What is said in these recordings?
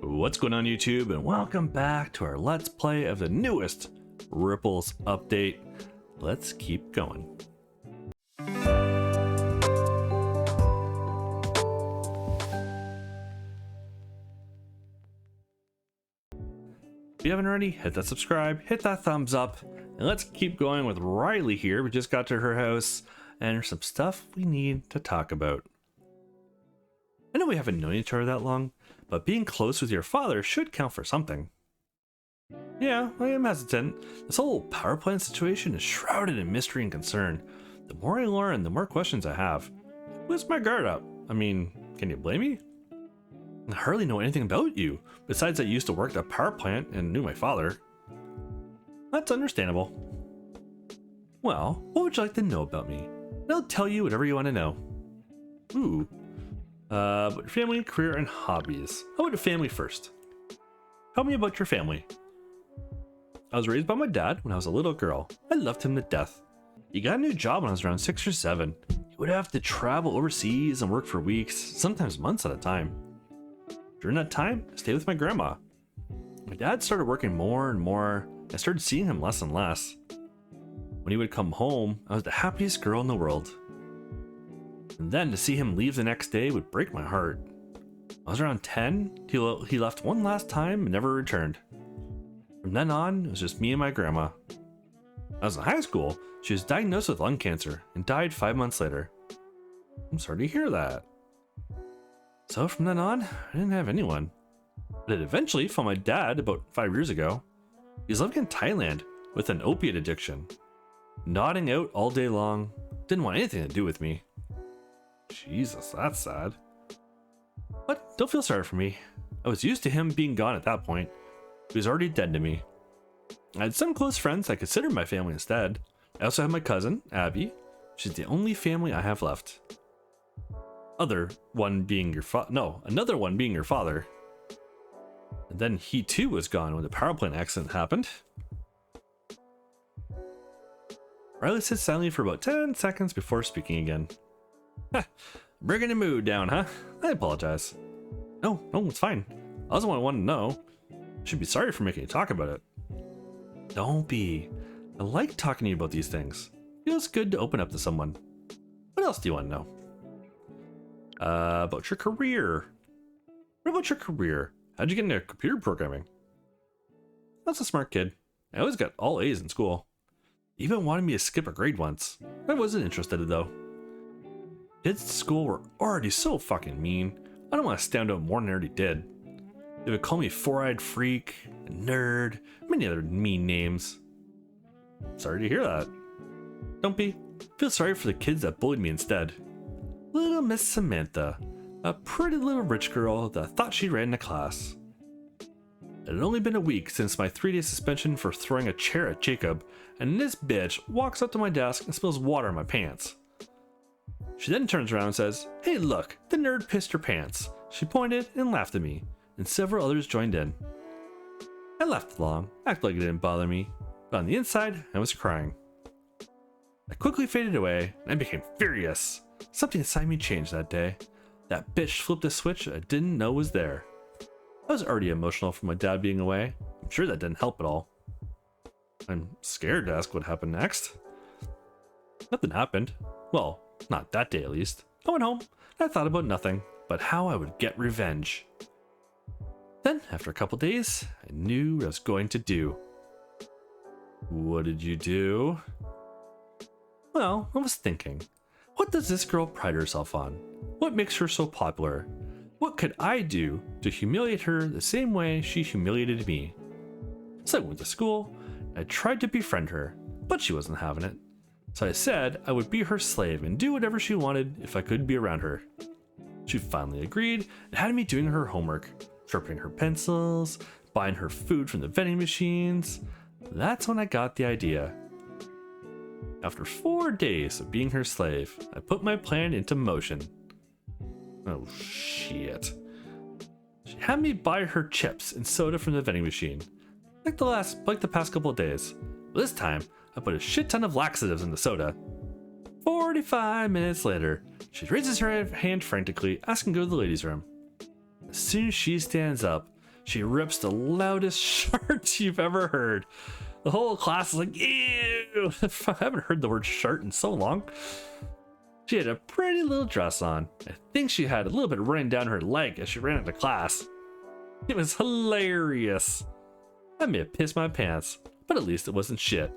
What's going on YouTube, and welcome back to our Let's Play of the newest Ripples update. Let's keep going. If you haven't already, hit that subscribe, hit that thumbs up, and let's keep going with Riley here. We just got to her house, and there's some stuff we need to talk about. I know we haven't known each other that long, but being close with your father should count for something. Yeah, I am hesitant. This whole power plant situation is shrouded in mystery and concern. The more I learn, the more questions I have. Where's my guard up? I mean, can you blame me? I hardly know anything about you, besides I used to work at a power plant and knew my father. That's understandable. Well, what would you like to know about me? I'll tell you whatever you want to know. Ooh. But your family, career, and hobbies. How about family first? Tell me about your family. I was raised by my dad when I was a little girl. I loved him to death. He got a new job when I was around 6 or 7. He would have to travel overseas and work for weeks, sometimes months at a time. During that time, I stayed with my grandma. My dad started working more and more. I started seeing him less and less. When he would come home, I was the happiest girl in the world. And then to see him leave the next day would break my heart. I was around 10, he left one last time and never returned. From then on, it was just me and my grandma. I was in high school, she was diagnosed with lung cancer and died 5 months later. I'm sorry to hear that. So from then on, I didn't have anyone. But I eventually found my dad about 5 years ago. He was living in Thailand with an opiate addiction. Nodding out all day long, didn't want anything to do with me. Jesus, that's sad. But don't feel sorry for me. I was used to him being gone at that point. He was already dead to me. I had some close friends I considered my family instead. I also have my cousin, Abby. She's the only family I have left. Another one being your father. And then he too was gone when the power plant accident happened. Riley sits silently for about 10 seconds before speaking again. Bringing the mood down, huh? I apologize. No, it's fine. I was the one who wanted to know. I should be sorry for making you talk about it. Don't be. I like talking to you about these things. Feels good to open up to someone. What else do you want to know? About your career. What about your career? How'd you get into computer programming? That's a smart kid. I always got all A's in school. He even wanted me to skip a grade once. I wasn't interested though. Kids at school were already so fucking mean. I don't want to stand out more than I already did. They would call me four-eyed freak, a nerd, many other mean names. Sorry to hear that. Don't be. Feel sorry for the kids that bullied me instead. Little Miss Samantha, a pretty little rich girl that thought she ran the class. It had only been a week since my 3-day suspension for throwing a chair at Jacob, and this bitch walks up to my desk and spills water in my pants. She then turns around and says, "Hey look, the nerd pissed her pants." She pointed and laughed at me, and several others joined in. I laughed along, acted like it didn't bother me, but on the inside, I was crying. I quickly faded away, and I became furious. Something inside me changed that day. That bitch flipped a switch I didn't know was there. I was already emotional from my dad being away. I'm sure that didn't help at all. I'm scared to ask what happened next. Nothing happened. Well, not that day at least. I went home. I thought about nothing but how I would get revenge. Then, after a couple days, I knew what I was going to do. What did you do? Well, I was thinking, what does this girl pride herself on? What makes her so popular? What could I do to humiliate her the same way she humiliated me? So I went to school, and I tried to befriend her, but she wasn't having it. So I said I would be her slave and do whatever she wanted if I could be around her. She finally agreed and had me doing her homework, sharpening her pencils, buying her food from the vending machines. That's when I got the idea. After 4 days of being her slave, I put my plan into motion. Oh shit. She had me buy her chips and soda from the vending machine, like the past couple of days. This time, I put a shit ton of laxatives in the soda. 45 minutes later, she raises her hand frantically, asking to go to the ladies' room. As soon as she stands up, she rips the loudest shart you've ever heard. The whole class is like, ew! I haven't heard the word shart in so long. She had a pretty little dress on. I think she had a little bit running down her leg as she ran into class. It was hilarious. I may have pissed my pants, but at least it wasn't shit.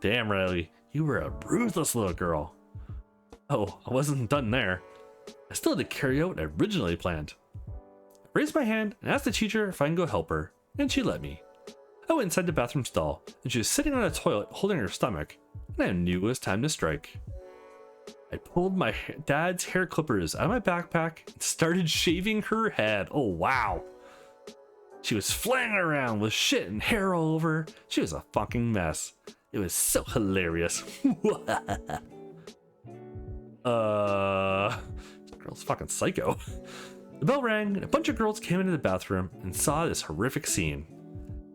Damn, Riley, you were a ruthless little girl. Oh, I wasn't done there. I still had to carry out what I originally planned. I raised my hand and asked the teacher if I can go help her, and she let me. I went inside the bathroom stall, and she was sitting on a toilet holding her stomach, and I knew it was time to strike. I pulled my dad's hair clippers out of my backpack and started shaving her head. Oh, wow. She was flailing around with shit and hair all over. She was a fucking mess. It was so hilarious. This girl's fucking psycho. The bell rang and a bunch of girls came into the bathroom and saw this horrific scene.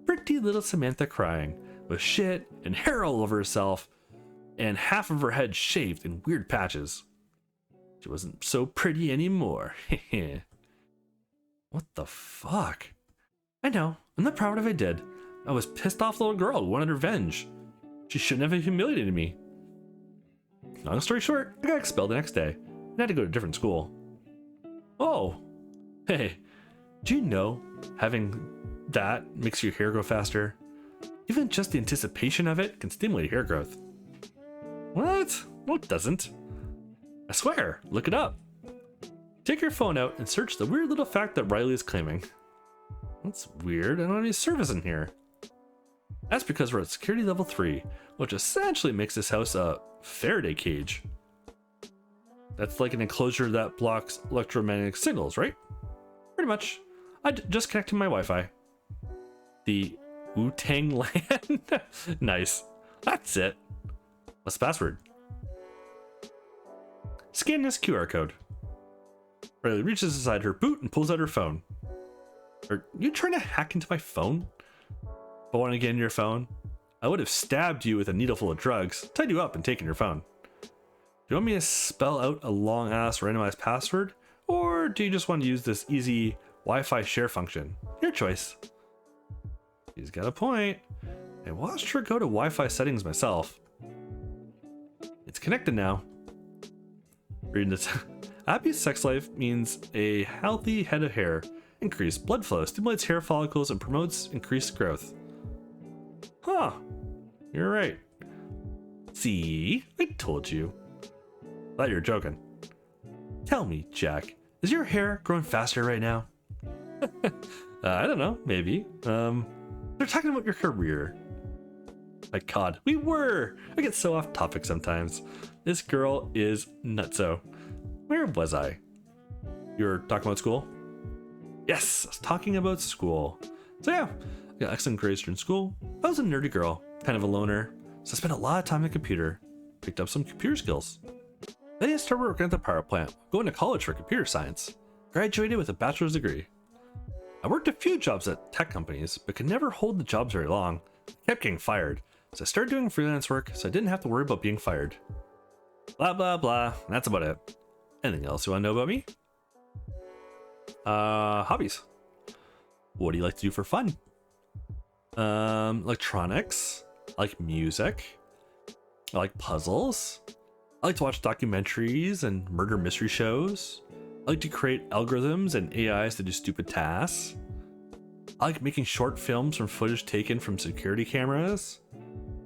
Pretty little Samantha crying, with shit and hair all over herself, and half of her head shaved in weird patches. She wasn't so pretty anymore. What the fuck? I know, I'm not proud of what I did. I was pissed off little girl who wanted revenge. She shouldn't have humiliated me. Long story short, I got expelled the next day and had to go to a different school. Oh, hey, do you know having that makes your hair grow faster? Even just the anticipation of it can stimulate hair growth. What? No, it doesn't. I swear, look it up. Take your phone out and search the weird little fact that Riley is claiming. That's weird, I don't have any service in here. That's because we're at security level 3, which essentially makes this house a Faraday cage. That's like an enclosure that blocks electromagnetic signals, right? Pretty much. I just connected my Wi-Fi. The Wu-Tang Land? Nice. That's it. What's the password? Scan this QR code. Riley reaches inside her boot and pulls out her phone. Are you trying to hack into my phone? If I want to get into your phone, I would have stabbed you with a needle full of drugs, tied you up, and taken your phone. Do you want me to spell out a long-ass randomized password? Or do you just want to use this easy Wi-Fi share function? Your choice. She's got a point. I watched her go to Wi-Fi settings myself. It's connected now. Reading this. Happy sex life means a healthy head of hair, increased blood flow, stimulates hair follicles, and promotes increased growth. Huh. You're right. See? I told you. Thought you were joking. Tell me, Jack, is your hair growing faster right now? I don't know, maybe. They're talking about your career. My God, we were! I get so off topic sometimes. This girl is nutso. Where was I? You were talking about school? Yes, I was talking about school. So yeah, I got excellent grades during school. I was a nerdy girl, kind of a loner, so I spent a lot of time on the computer. Picked up some computer skills. Then I started working at the power plant, going to college for computer science. Graduated with a bachelor's degree. I worked a few jobs at tech companies, but could never hold the jobs very long. I kept getting fired, so I started doing freelance work so I didn't have to worry about being fired. Blah blah blah, that's about it. Anything else you want to know about me? Hobbies. What do you like to do for fun? Electronics. I like music. I like puzzles. I like to watch documentaries and murder mystery shows. I like to create algorithms and AIs to do stupid tasks. I like making short films from footage taken from security cameras.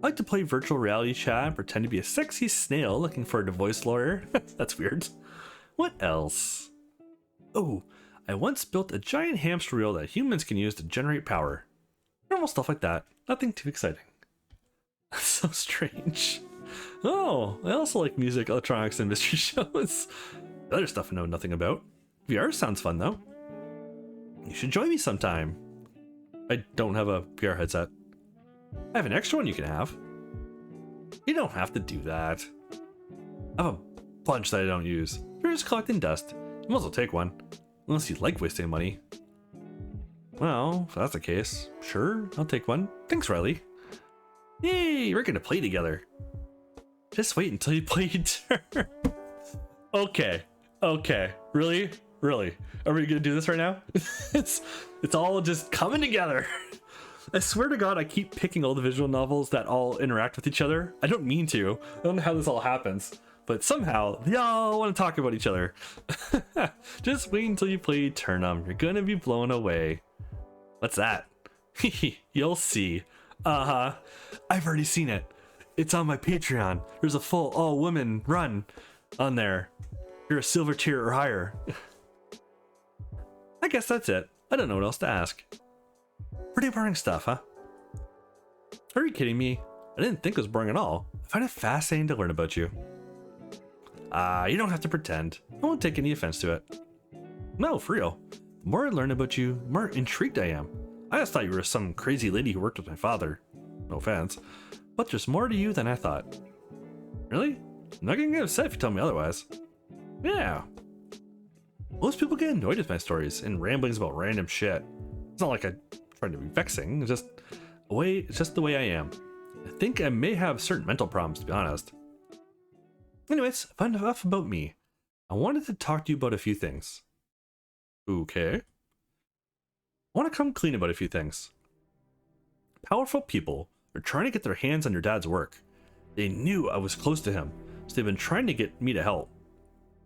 I like to play virtual reality chat and pretend to be a sexy snail looking for a divorce lawyer. That's weird. What else? Oh, I once built a giant hamster wheel that humans can use to generate power. Normal stuff like that. Nothing too exciting. That's so strange. Oh, I also like music, electronics, and mystery shows. The other stuff I know nothing about. VR sounds fun though. You should join me sometime. I don't have a VR headset. I have an extra one you can have. You don't have to do that. I have a bunch that I don't use. You're just collecting dust. You might as well take one. Unless you like wasting money. Well, if that's the case, sure, I'll take one. Thanks, Riley. Yay, we're gonna play together. Just wait until you play your turn. Okay, really? Really? Are we gonna do this right now? it's all just coming together. I swear to God, I keep picking all the visual novels that all interact with each other. I don't mean to. I don't know how this all happens, but somehow they all want to talk about each other. Just wait until you play Turnum. You're gonna be blown away. What's that? You'll see. Uh-huh. I've already seen it. It's on my Patreon. There's a full all-women run on there. You're a silver tier or higher. I guess that's it. I don't know what else to ask. Pretty boring stuff, huh? Are you kidding me? I didn't think it was boring at all. I find it fascinating to learn about you. You don't have to pretend. I won't take any offense to it. No, for real. The more I learn about you, the more intrigued I am. I just thought you were some crazy lady who worked with my father. No offense. But there's more to you than I thought. Really? I'm not gonna get upset if you tell me otherwise. Yeah. Most people get annoyed with my stories and ramblings about random shit. It's not like I'm trying to be vexing, it's just the way I am. I think I may have certain mental problems, to be honest. Anyways, enough about me. I wanted to talk to you about a few things. Okay. I want to come clean about a few things. Powerful people are trying to get their hands on your dad's work. They knew I was close to him, so they've been trying to get me to help.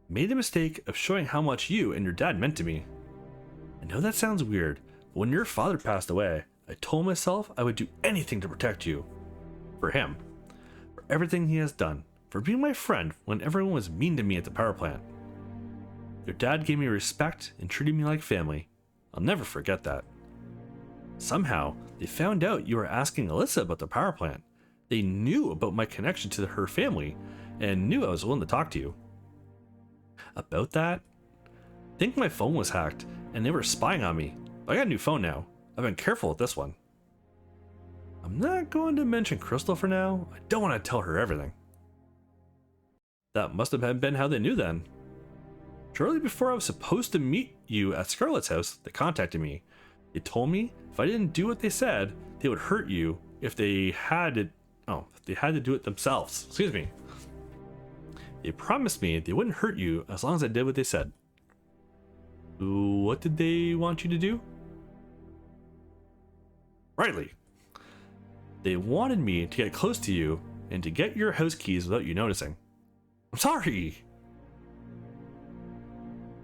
Made the mistake of showing how much you and your dad meant to me. I know that sounds weird, but when your father passed away, I told myself I would do anything to protect you. For him. For everything he has done. For being my friend when everyone was mean to me at the power plant. Your dad gave me respect and treated me like family. I'll never forget that. Somehow, they found out you were asking Alyssa about the power plant. They knew about my connection to her family and knew I was willing to talk to you. About that? I think my phone was hacked and they were spying on me. I got a new phone now. I've been careful with this one. I'm not going to mention Crystal for now. I don't want to tell her everything. That must have been how they knew then. Shortly before I was supposed to meet you at Scarlett's house, they contacted me. They told me if I didn't do what they said, they would hurt you if they had to do it themselves. Excuse me. They promised me they wouldn't hurt you as long as I did what they said. What did they want you to do? Rightly. They wanted me to get close to you and to get your house keys without you noticing. I'm sorry.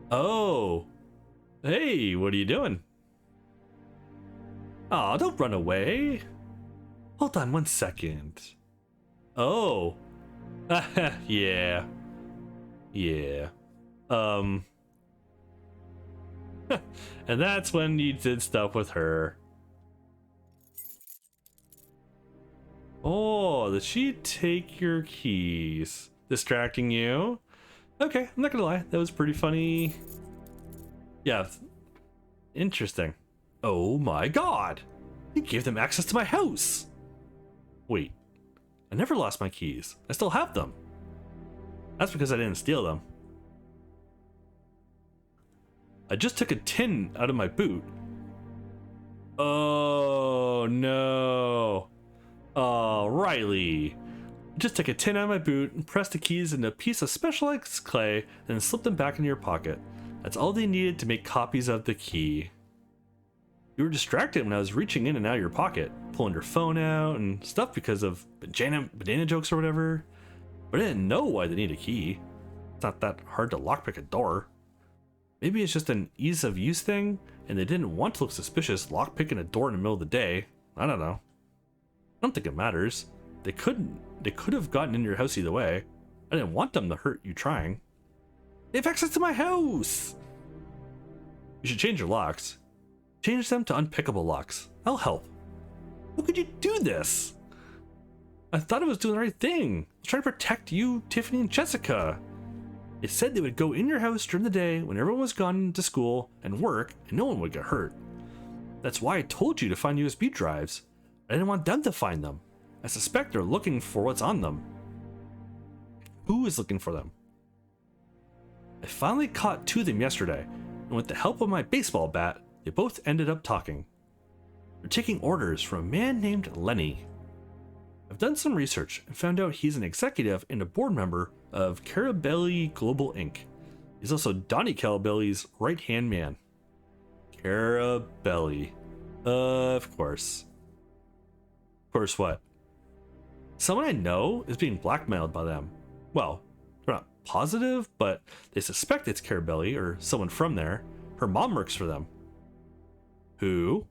Oh. Hey, what are you doing? Aw, don't run away. Hold on 1 second. Oh. Yeah. Yeah. And that's when you did stuff with her. Oh, did she take your keys? Distracting you? Okay, I'm not gonna lie, that was pretty funny. Yeah, interesting. Oh my god! You gave them access to my house! Wait, I never lost my keys. I still have them. That's because I didn't steal them. I just took a tin out of my boot. Oh no. Oh, Riley. I just took a tin out of my boot and pressed the keys into a piece of specialized clay, then slipped them back into your pocket. That's all they needed to make copies of the key. You were distracted when I was reaching in and out of your pocket, pulling your phone out and stuff because of banana jokes or whatever. But I didn't know why they need a key. It's not that hard to lockpick a door. Maybe it's just an ease of use thing, and they didn't want to look suspicious lockpicking a door in the middle of the day. I don't know. I don't think it matters. They could have gotten in your house either way. I didn't want them to hurt you trying. They have access to my house! You should change your locks. Change them to unpickable locks. I'll help. How could you do this? I thought I was doing the right thing. I was trying to protect you, Tiffany, and Jessica. They said they would go in your house during the day when everyone was gone to school and work and no one would get hurt. That's why I told you to find USB drives. I didn't want them to find them. I suspect they're looking for what's on them. Who is looking for them? I finally caught two of them yesterday, and with the help of my baseball bat, they both ended up talking. They're taking orders from a man named Lenny. I've done some research and found out he's an executive and a board member of Carabelli Global Inc. He's also Donnie Carabelli's right-hand man. Carabelli. Of course. Of course what? Someone I know is being blackmailed by them. Well, they're not positive, but they suspect it's Carabelli or someone from there. Her mom works for them. Who?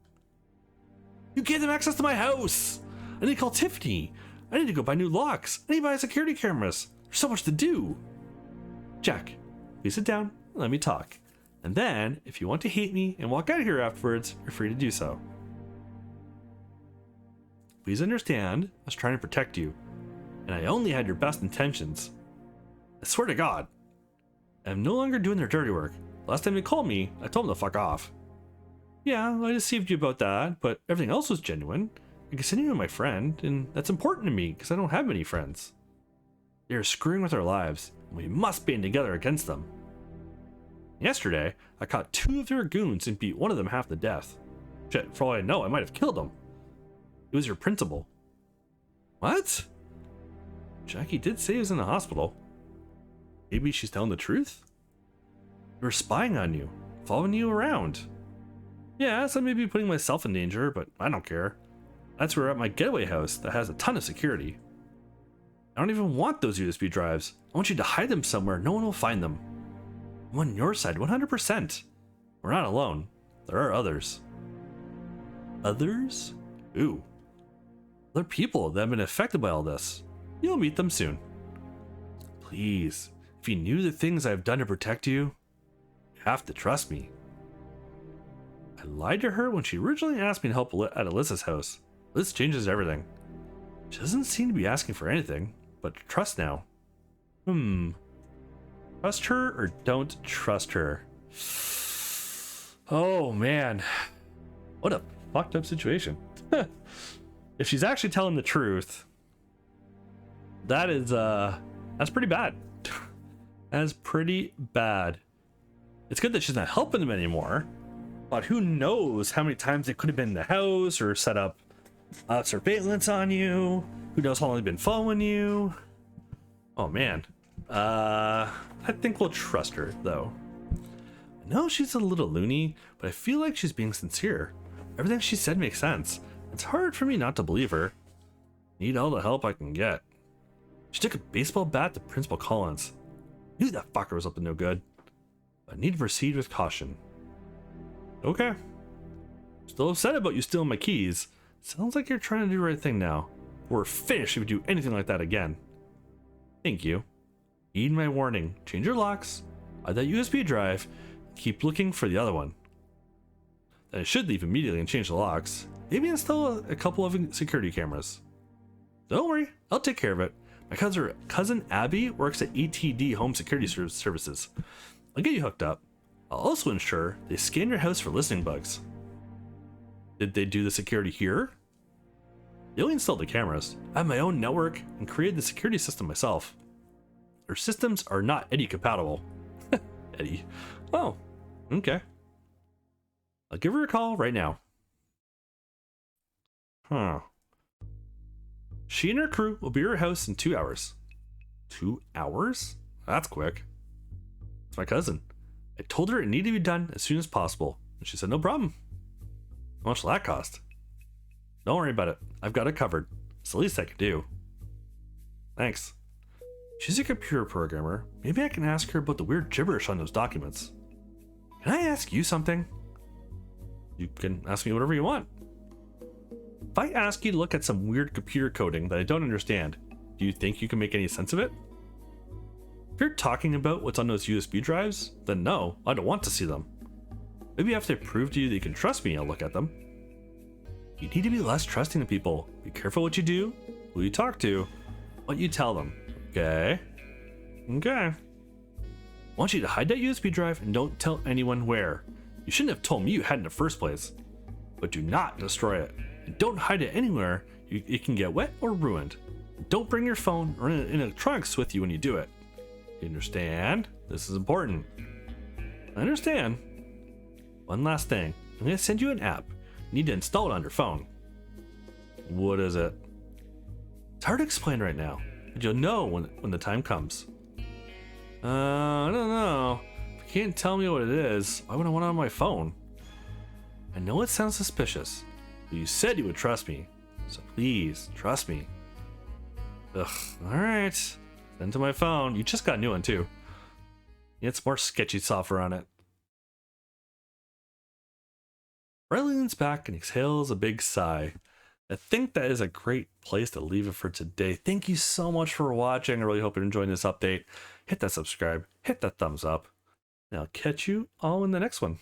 You gave them access to my house! I need to call Tiffany. I need to go buy new locks. I need to buy security cameras. There's so much to do. Jack, please sit down and let me talk. And then, if you want to hate me and walk out of here afterwards, you're free to do so. Please understand, I was trying to protect you, and I only had your best intentions. I swear to God, I'm no longer doing their dirty work. Last time they called me, I told them to fuck off. Yeah, I deceived you about that, but everything else was genuine. I consider you my friend, and that's important to me because I don't have many friends. They are screwing with our lives, and we must band together against them. Yesterday, I caught 2 of their goons and beat one of them half to death. Shit, for all I know, I might have killed him. It was your principal. What? Jackie did say he was in the hospital. Maybe she's telling the truth? They were spying on you, following you around. Yeah, so I may be putting myself in danger, but I don't care. That's where we're at my getaway house that has a ton of security. I don't even want those USB drives. I want you to hide them somewhere no one will find them. I'm on your side 100%. We're not alone. There are others. Others? Who? Other people that have been affected by all this. You'll meet them soon. Please, if you knew the things I've done to protect you, you have to trust me. I lied to her when she originally asked me to help at Alyssa's house. This changes everything. She doesn't seem to be asking for anything, but trust now. Trust her or don't trust her? Oh man, what a fucked up situation. If she's actually telling the truth, that is that's pretty bad. That is pretty bad. It's good that she's not helping them anymore, but who knows how many times they could have been in the house or set up surveillance on you. Who knows how long they've been following you. Oh man, I think we'll trust her though. I know she's a little loony, but I feel like she's being sincere. Everything she said makes sense. It's hard for me not to believe her. Need all the help I can get. She took a baseball bat to Principal Collins. Knew that fucker was up to no good. But need to proceed with caution. Okay. Still upset about you stealing my keys. Sounds like you're trying to do the right thing now. We're finished if you do anything like that again. Thank you. Heed my warning. Change your locks. Hide that USB drive. Keep looking for the other one. Then I should leave immediately and change the locks. Maybe install a couple of security cameras. Don't worry, I'll take care of it. My cousin Abby works at ETD Home Security Services. I'll get you hooked up. I'll also ensure they scan your house for listening bugs. Did they do the security here? They only installed the cameras. I have my own network and created the security system myself. Their systems are not Eddie compatible. Eddie. Oh, okay. I'll give her a call right now. Huh. She and her crew will be at her house in 2 hours. 2 hours? That's quick. It's my cousin. I told her it needed to be done as soon as possible, and she said no problem. How much will that cost? Don't worry about it. I've got it covered. It's the least I can do. Thanks. She's a computer programmer. Maybe I can ask her about the weird gibberish on those documents. Can I ask you something? You can ask me whatever you want. If I ask you to look at some weird computer coding that I don't understand, do you think you can make any sense of it? If you're talking about what's on those USB drives, then no, I don't want to see them. Maybe after I prove to you that you can trust me, I'll look at them. You need to be less trusting of people. Be careful what you do, who you talk to, what you tell them. Okay? Okay. I want you to hide that USB drive and don't tell anyone where. You shouldn't have told me you had in the first place. But do not destroy it. And don't hide it anywhere it can get wet or ruined. Don't bring your phone or electronics with you when you do it. You understand? This is important. I understand. One last thing. I'm going to send you an app. You need to install it on your phone. What is it? It's hard to explain right now, but you'll know when the time comes. I don't know. you can't tell me what it is, why would I want it on my phone? I know it sounds suspicious, but you said you would trust me, so please, trust me. Ugh, alright. Send to my phone. You just got a new one too. It's more sketchy software on it. Riley leans back and exhales a big sigh. I think that is a great place to leave it for today. Thank you so much for watching. I really hope you're enjoying this update. Hit that subscribe, hit that thumbs up, and I'll catch you all in the next one.